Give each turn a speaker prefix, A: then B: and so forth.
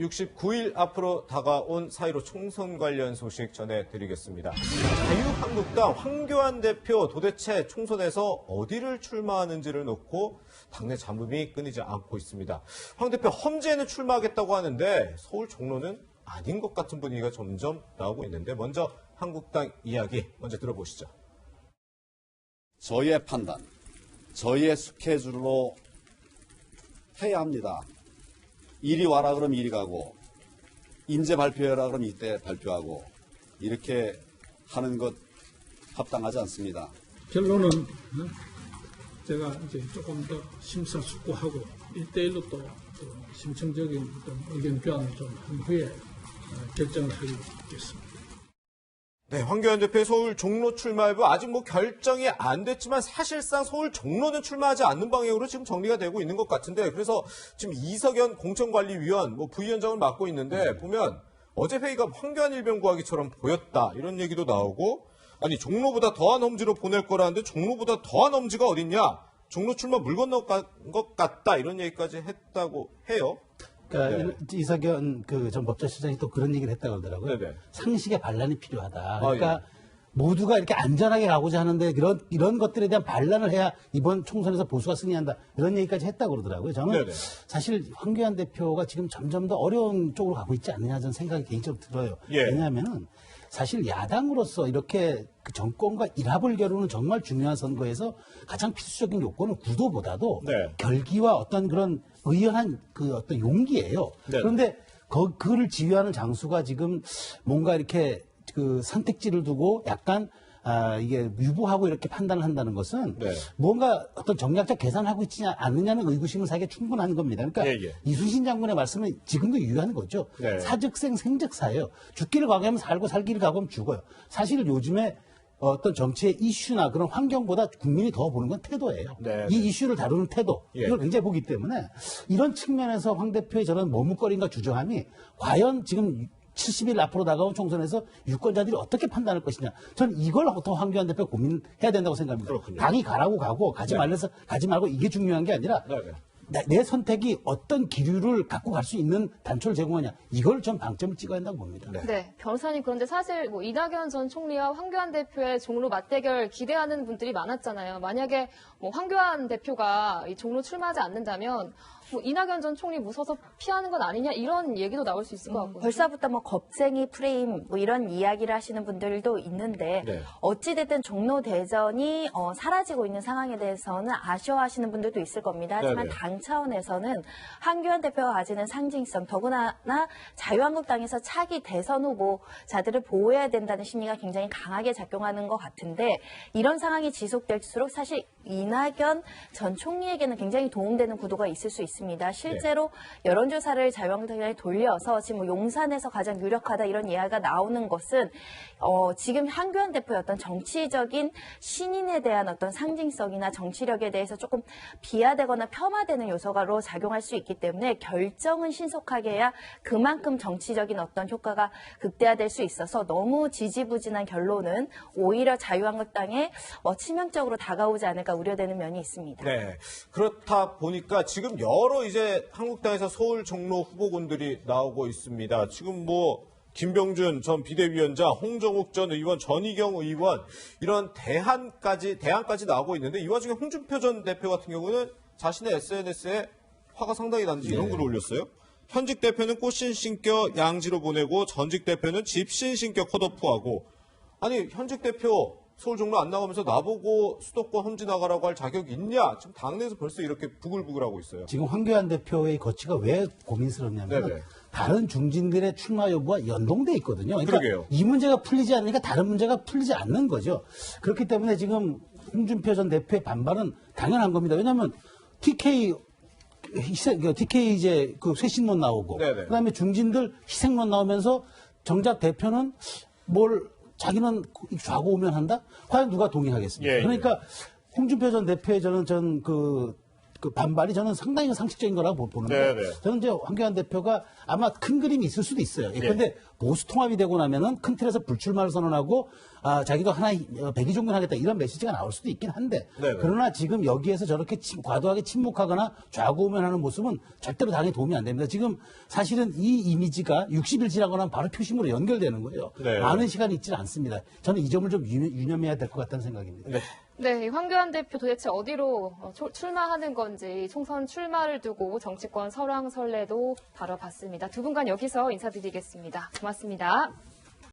A: 69일 앞으로 다가온 4.15 총선 관련 소식 전해드리겠습니다. 자유한국당 황교안 대표 도대체 총선에서 어디를 출마하는지를 놓고 당내 잡음이 끊이지 않고 있습니다. 황 대표 험지에는 출마하겠다고 하는데 서울 종로는 아닌 것 같은 분위기가 점점 나오고 있는데 먼저 한국당 이야기 먼저 들어보시죠.
B: 저희의 판단, 저희의 스케줄로 해야 합니다. 이리 와라 그러면 이리 가고 인제 발표해라 그러면 이때 발표하고 이렇게 하는 것 합당하지 않습니다.
C: 결론은 제가 이제 조금 더 심사숙고하고 1대1로 또 심층적인 어떤 의견 교환을 좀 한 후에 결정을 하겠습니다.
A: 네, 황교안 대표의 서울 종로 출마 여부 아직 결정이 안 됐지만 사실상 서울 종로는 출마하지 않는 방향으로 지금 정리가 되고 있는 것 같은데 그래서 지금 이석연 공천관리위원 부위원장을 맡고 있는데 보면 어제 회의가 황교안 일병 구하기처럼 보였다 이런 얘기도 나오고 아니 종로보다 더한 험지로 보낼 거라는데 종로보다 더한 험지가 어딨냐 종로 출마 물 건너 간 것 같다 이런 얘기까지 했다고 해요.
D: 그러니까 이석연 전 법제실장이 또 그런 얘기를 했다고 하더라고요.
A: 네네.
D: 상식의 반란이 필요하다. 그러니까
A: 예.
D: 모두가 이렇게 안전하게 가고자 하는데 이런 것들에 대한 반란을 해야 이번 총선에서 보수가 승리한다. 이런 얘기까지 했다고 그러더라고요. 저는
A: 네네.
D: 사실 황교안 대표가 지금 점점 더 어려운 쪽으로 가고 있지 않느냐 저는 생각이 개인적으로 들어요.
A: 예.
D: 왜냐하면은 사실 야당으로서 이렇게 그 정권과 일합을 겨루는 정말 중요한 선거에서 가장 필수적인 요건은 구도보다도
A: 네.
D: 결기와 어떤 그런 의연한 어떤 용기예요.
A: 네.
D: 그런데 그를 지휘하는 장수가 지금 뭔가 이렇게 선택지를 두고 약간 이게 유보하고 이렇게 판단을 한다는 것은
A: 네.
D: 뭔가 어떤 정략적 계산하고 있지 않느냐는 의구심을 사기에 충분한 겁니다. 그러니까
A: 예.
D: 이순신 장군의 말씀은 지금도 유효한 거죠.
A: 네.
D: 사즉생 생즉사예요. 죽기를 각오하면 살고 살기를 각오하면 죽어요. 사실 요즘에 어떤 정치의 이슈나 그런 환경보다 국민이 더 보는 건 태도예요.
A: 네.
D: 이 이슈를 다루는 태도
A: 예.
D: 이걸 굉장히 보기 때문에 이런 측면에서 황 대표의 저런 머뭇거림과 주저함이 과연 지금 70일 앞으로 다가온 총선에서 유권자들이 어떻게 판단할 것이냐. 저는 이걸 더 황교안 대표 고민해야 된다고 생각합니다.
A: 그렇군요.
D: 당이 가라고 가고 가지 말고 이게 중요한 게 아니라 내 선택이 어떤 기류를 갖고 갈 수 있는 단초를 제공하냐. 이걸 전 방점을 찍어야 한다고 봅니다.
E: 네, 변호사님 그런데 사실 이낙연 전 총리와 황교안 대표의 종로 맞대결 기대하는 분들이 많았잖아요. 만약에 황교안 대표가 이 종로 출마하지 않는다면 이낙연 전 총리 무서워서 피하는 건 아니냐 이런 얘기도 나올 수 있을 것 같고요.
F: 벌써부터 겁쟁이 프레임 이런 이야기를 하시는 분들도 있는데
A: 네.
F: 어찌됐든 종로 대전이 사라지고 있는 상황에 대해서는 아쉬워하시는 분들도 있을 겁니다. 하지만
A: 네네.
F: 당 차원에서는 황교안 대표가 가지는 상징성 더구나 자유한국당에서 차기 대선 후보자들을 보호해야 된다는 심리가 굉장히 강하게 작용하는 것 같은데 이런 상황이 지속될수록 사실 이낙연 전 총리에게는 굉장히 도움되는 구도가 있을 수 있습니다. 실제로 여론조사를 자유한국당에 돌려서 지금 용산에서 가장 유력하다 이런 이야기가 나오는 것은 지금 황교안 대표의 어떤 정치적인 신인에 대한 어떤 상징성이나 정치력에 대해서 조금 비하되거나 폄하되는 요소로 작용할 수 있기 때문에 결정은 신속하게 해야 그만큼 정치적인 어떤 효과가 극대화될 수 있어서 너무 지지부진한 결론은 오히려 자유한국당에 치명적으로 다가오지 않을까 우려되는 면이 있습니다.
A: 네. 그렇다 보니까 지금 여러 이제 한국당에서 서울 종로 후보군들이 나오고 있습니다. 지금 김병준 전 비대위원장, 홍정욱 전 의원, 전희경 의원 이런 대안까지 나오고 있는데 이 와중에 홍준표 전 대표 같은 경우는 자신의 SNS에 화가 상당히 나는지 이런 글을 올렸어요. 현직 대표는 꽃신 신겨 양지로 보내고 전직 대표는 집신 신겨 컷오프하고 아니 현직 대표 서울 종로 안 나가면서 나보고 수도권 험지 나가라고 할 자격이 있냐? 지금 당내에서 벌써 이렇게 부글부글하고 있어요.
D: 지금 황교안 대표의 거취가 왜 고민스럽냐면
A: 네네.
D: 다른 중진들의 출마 여부와 연동돼 있거든요. 그러니까
A: 그러게요.
D: 이 문제가 풀리지 않으니까 다른 문제가 풀리지 않는 거죠. 그렇기 때문에 지금 홍준표 전 대표의 반발은 당연한 겁니다. 왜냐하면 TK 이제 쇄신론 나오고
A: 네네.
D: 그다음에 중진들 희생론 나오면서 정작 대표는 자기는 좌고우면한다? 과연 누가 동의하겠습니까?
A: 예.
D: 그러니까 홍준표 전 대표의 그 반발이 저는 상당히 상식적인 거라고 보는데
A: 네네.
D: 저는 이제 황교안 대표가 아마 큰 그림이 있을 수도 있어요. 그런데 보수 통합이 되고 나면은 큰 틀에서 불출마를 선언하고 자기도 하나 백의 종군하겠다 이런 메시지가 나올 수도 있긴 한데
A: 네네.
D: 그러나 지금 여기에서 저렇게 과도하게 침묵하거나 좌고우면하는 모습은 절대로 당에 도움이 안 됩니다. 지금 사실은 이 이미지가 60일 지나고 나면 바로 표심으로 연결되는 거예요.
A: 네.
D: 많은 시간이 있지는 않습니다. 저는 이 점을 좀 유념해야 될 것 같다는 생각입니다.
A: 네.
E: 네, 이 황교안 대표 도대체 어디로 출마하는 건지 총선 출마를 두고 정치권 설왕설래도 다뤄봤습니다. 두 분간 여기서 인사드리겠습니다. 고맙습니다.